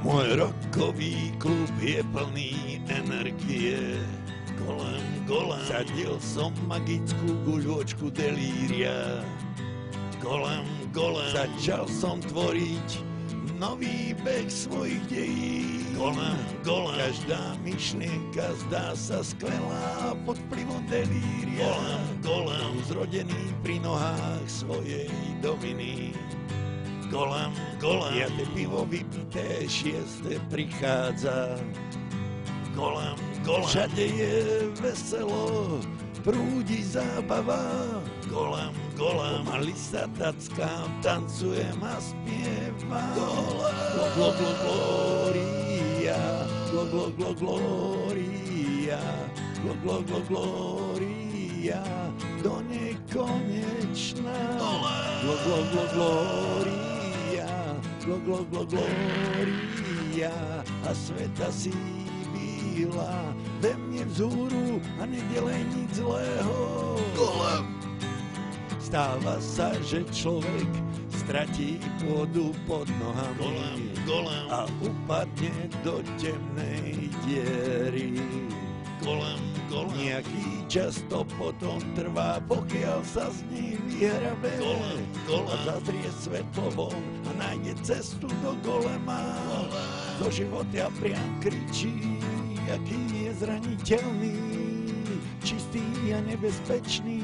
Môj rokový klub je plný energie. Kolem sadil som magickú guľočku delíria. Kolem začal som tvoriť nový beh svojich dejí. Kolem každá myšlienka zdá sa skvelá pod vplyvom delíria. Kolem zrodený pri nohách svojej dominy. Kolem piate pivo vypité, šieste prichádza. Kolem všade je veselo, prúdi zábava. Kolem pomaly sa tackám, tancujem a spievam. Glória, glória, do nekonečná. Glória, a sveta si bíla, ve mne vzúru a nedelej nic zlého. Stáva sa, že človek stratí pôdu pod nohami a upadne do temnej diery. Nejaký čas to potom trvá, pokiaľ sa z nej vyhrabe a zazrie svetlo von a nájde cestu do golema. Do života priam kričí, aký je zraniteľný, čistý a nebezpečný.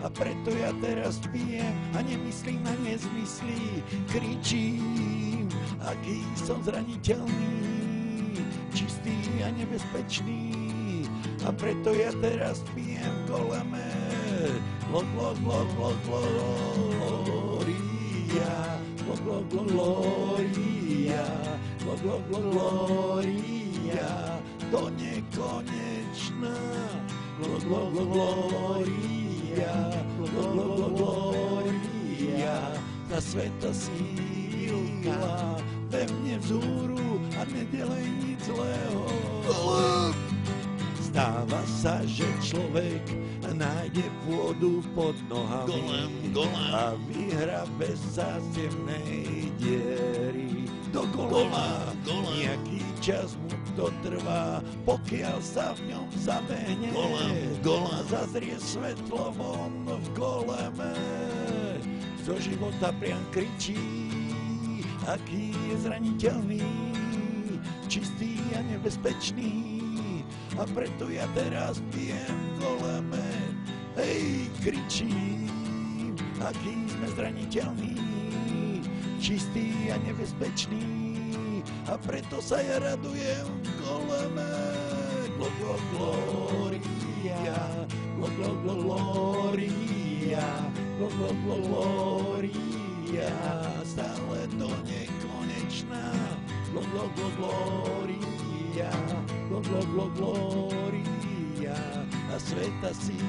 A preto ja teraz pijem a nemyslím na nezmysly. Kričím, aký som zraniteľný, čistý a nebezpečný. A preto ja teraz pijem goleme. Glória, do nekonečná. Glória, na sveta síla, ve mne vzúru a nedelej nic zlého. Stáva sa, že človek nájde pôdu pod nohami a vyhrabe sa z temnej diery. Do golema nejaký čas mu to trvá, pokiaľ sa v ňom zabehne. Golem zazrie svetlo von v goleme. Zo života priam kričí, aký je zraniteľný, čistý a nebezpečný. A preto ja teraz pijem goleme. Hej, kričím, aký sme zraniteľní, čistý a nebezpečný. A preto sa ja radujem goleme. Glória, stále do nekonečná. Glória, a sveta si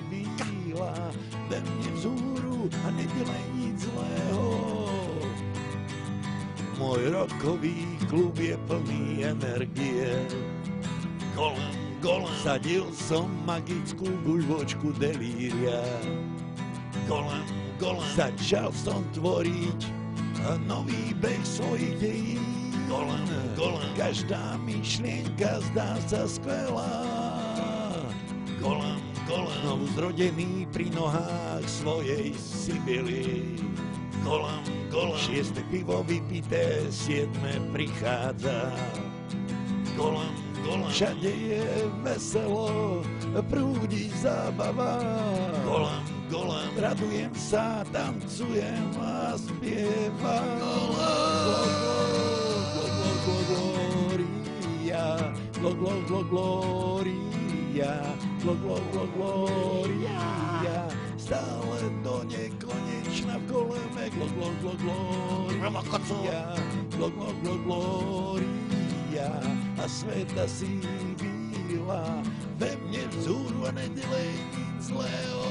bíla, ve mne vzúru a nedelej nic zlého. Môj rokový klub je plný energie. Golem sadil som magickú guľvočku delíria. Golem začal som tvoriť nový beh svojich dejí. Golem každá myšlienka zdá sa skvelá. Golem znovu zrodený pri nohách svojej Sibily. Golem šieste pivo vypité, siedme prichádza. Golem všade je veselo, prúdi zábava. Golem radujem sa, tancujem a spievam. Glória, stále do nekonečna v goleme. Glória, a sveta si bíla, ve mne vzúru a nedelej nic zlého.